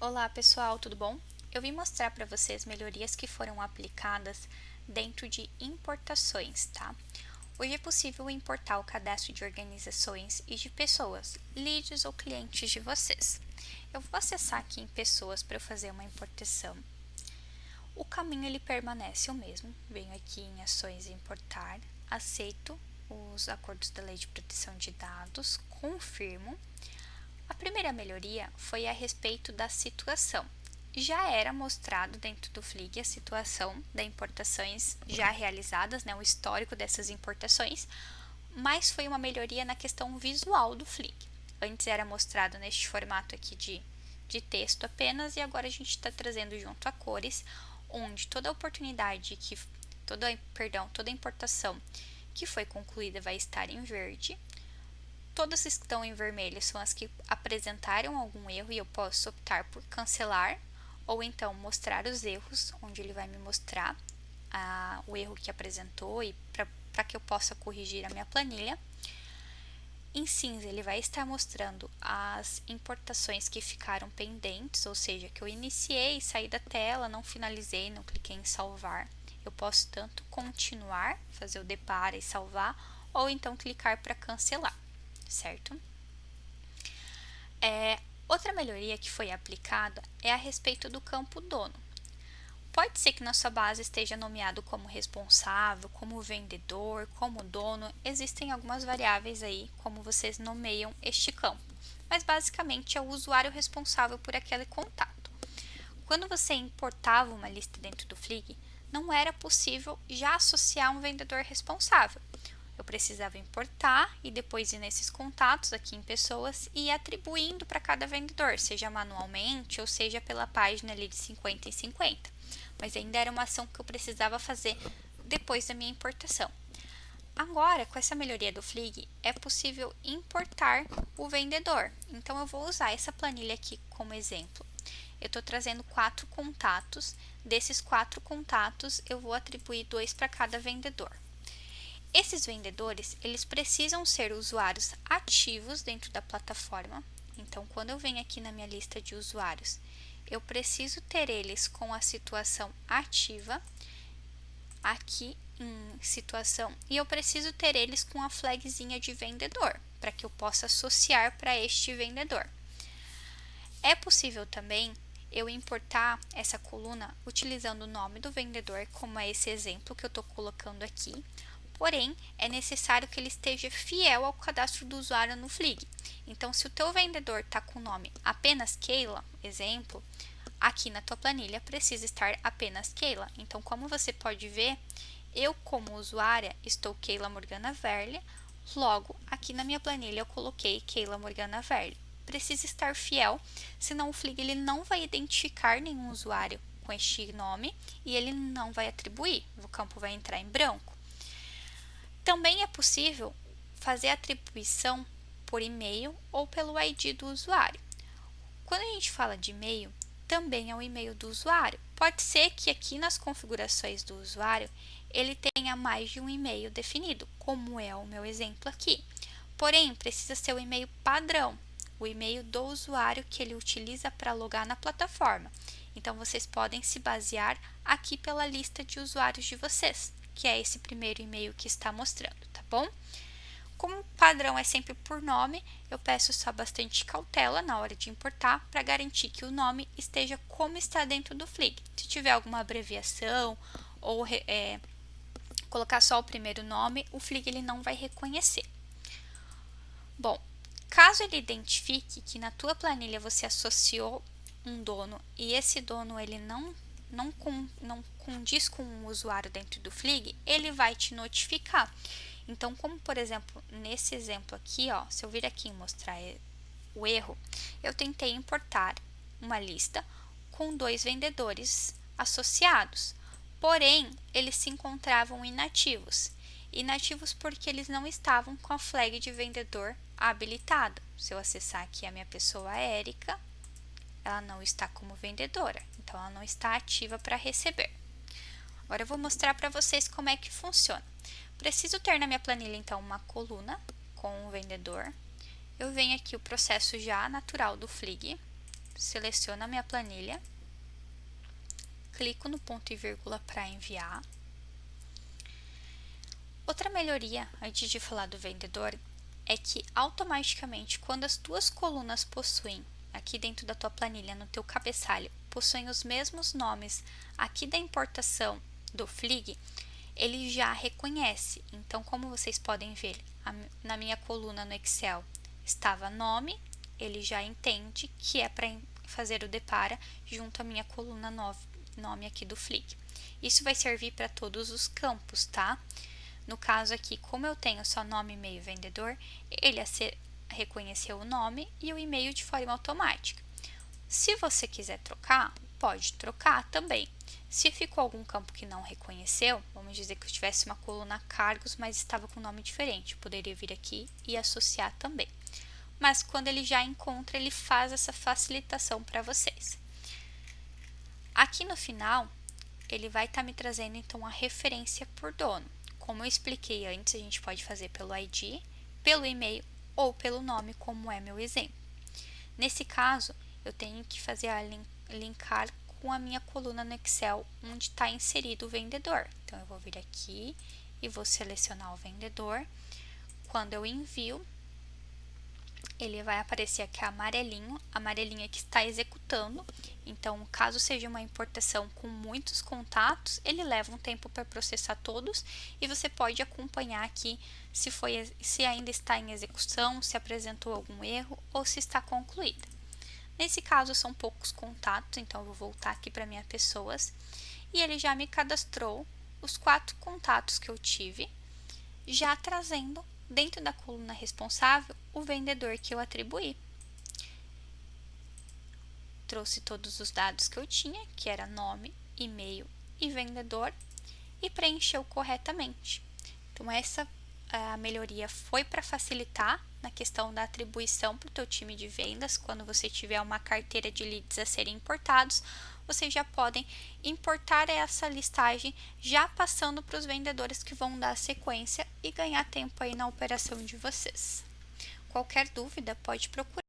Olá pessoal, tudo bom? Eu vim mostrar para vocês melhorias que foram aplicadas dentro de importações, tá? Hoje é possível importar o cadastro de organizações e de pessoas, leads ou clientes de vocês. Eu vou acessar aqui em pessoas para eu fazer uma importação. O caminho ele permanece o mesmo. Venho aqui em ações e importar, aceito os acordos da Lei de Proteção de Dados, confirmo. A primeira melhoria foi a respeito da situação. Já era mostrado dentro do FLIG a situação das importações já realizadas, o histórico dessas importações, mas foi uma melhoria na questão visual do FLIG. Antes era mostrado neste formato aqui de texto apenas, e agora a gente está trazendo junto a cores, onde toda oportunidade toda importação que foi concluída vai estar em verde. Todas que estão em vermelho são as que apresentaram algum erro e eu posso optar por cancelar ou então mostrar os erros, onde ele vai me mostrar o erro que apresentou e para que eu possa corrigir a minha planilha. Em cinza, ele vai estar mostrando as importações que ficaram pendentes, ou seja, que eu iniciei, saí da tela, não finalizei, não cliquei em salvar. Eu posso tanto continuar, fazer o depara e salvar, ou então clicar para cancelar, certo? Outra melhoria que foi aplicada é a respeito do campo dono. Pode ser que na sua base esteja nomeado como responsável, como vendedor, como dono. Existem algumas variáveis aí como vocês nomeiam este campo, mas basicamente é o usuário responsável por aquele contato. Quando você importava uma lista dentro do FLIG, não era possível já associar um vendedor responsável. Eu precisava importar e depois ir nesses contatos aqui em pessoas e ir atribuindo para cada vendedor, seja manualmente ou seja pela página ali de 50 em 50. Mas ainda era uma ação que eu precisava fazer depois da minha importação. Agora, com essa melhoria do FLIG, é possível importar o vendedor. Então, eu vou usar essa planilha aqui como exemplo. Eu estou trazendo 4 contatos. Desses 4 contatos, eu vou atribuir 2 para cada vendedor. Esses vendedores, eles precisam ser usuários ativos dentro da plataforma. Então, quando eu venho aqui na minha lista de usuários, eu preciso ter eles com a situação ativa, aqui em situação, e eu preciso ter eles com a flagzinha de vendedor, para que eu possa associar para este vendedor. É possível também eu importar essa coluna utilizando o nome do vendedor, como é esse exemplo que eu estou colocando aqui. Porém, é necessário que ele esteja fiel ao cadastro do usuário no FLIG. Então, se o teu vendedor está com o nome apenas Keila, exemplo, aqui na tua planilha precisa estar apenas Keila. Então, como você pode ver, eu como usuária estou Keila Morgana Verlia, logo aqui na minha planilha eu coloquei Keila Morgana Verlia. Precisa estar fiel, senão o FLIG ele não vai identificar nenhum usuário com este nome e ele não vai atribuir, o campo vai entrar em branco. Também é possível fazer a atribuição por e-mail ou pelo ID do usuário. Quando a gente fala de e-mail, também é o e-mail do usuário. Pode ser que aqui nas configurações do usuário ele tenha mais de um e-mail definido, como é o meu exemplo aqui. Porém, precisa ser o e-mail padrão, o e-mail do usuário que ele utiliza para logar na plataforma. Então, vocês podem se basear aqui pela lista de usuários de vocês, que é esse primeiro e-mail que está mostrando, tá bom? Como o padrão é sempre por nome, eu peço só bastante cautela na hora de importar para garantir que o nome esteja como está dentro do FLIG. Se tiver alguma abreviação ou colocar só o primeiro nome, o FLIG ele não vai reconhecer. Bom, caso ele identifique que na tua planilha você associou um dono e esse dono ele não condiz com um usuário dentro do FLIG, ele vai te notificar. Então, como por exemplo, nesse exemplo aqui, ó, se eu vir aqui e mostrar o erro, eu tentei importar uma lista com 2 vendedores associados, porém, eles se encontravam inativos. Inativos porque eles não estavam com a flag de vendedor habilitada. Se eu acessar aqui a minha pessoa Érica, ela não está como vendedora, então ela não está ativa para receber. Agora eu vou mostrar para vocês como é que funciona. Preciso ter na minha planilha então uma coluna com o vendedor. Eu venho aqui o processo já natural do FLIG, seleciono a minha planilha, clico no ponto e vírgula para enviar. Outra melhoria, antes de falar do vendedor, é que automaticamente quando as tuas colunas possuem, aqui dentro da tua planilha, no teu cabeçalho, possuem os mesmos nomes aqui da importação do Flig, ele já reconhece. Então, como vocês podem ver, na minha coluna no Excel estava nome, ele já entende que é para fazer o depara junto à minha coluna nome aqui do Flig. Isso vai servir para todos os campos, tá? No caso aqui, como eu tenho só nome, e-mail, vendedor, ele reconheceu o nome e o e-mail de forma automática. Se você quiser trocar, pode trocar também. Se ficou algum campo que não reconheceu, vamos dizer que eu tivesse uma coluna cargos, mas estava com nome diferente, eu poderia vir aqui e associar também. Mas quando ele já encontra, ele faz essa facilitação para vocês. Aqui no final, ele vai estar me trazendo então a referência por dono. Como eu expliquei antes, a gente pode fazer pelo ID, pelo e-mail ou pelo nome, como é meu exemplo. Nesse caso, eu tenho que fazer a linkar com a minha coluna no Excel, onde está inserido o vendedor. Então, eu vou vir aqui e vou selecionar o vendedor. Quando eu envio, ele vai aparecer aqui amarelinho é que está executando. Então, caso seja uma importação com muitos contatos, ele leva um tempo para processar todos e você pode acompanhar aqui se ainda está em execução, se apresentou algum erro ou se está concluída. Nesse caso, são poucos contatos, então eu vou voltar aqui para minhas pessoas e ele já me cadastrou os 4 contatos que eu tive, já trazendo dentro da coluna responsável o vendedor que eu atribuí. Trouxe todos os dados que eu tinha, que era nome, e-mail e vendedor, e preencheu corretamente. Então, essa a melhoria foi para facilitar na questão da atribuição para o teu time de vendas. Quando você tiver uma carteira de leads a serem importados, vocês já podem importar essa listagem já passando para os vendedores que vão dar sequência e ganhar tempo aí na operação de vocês. Qualquer dúvida, pode procurar.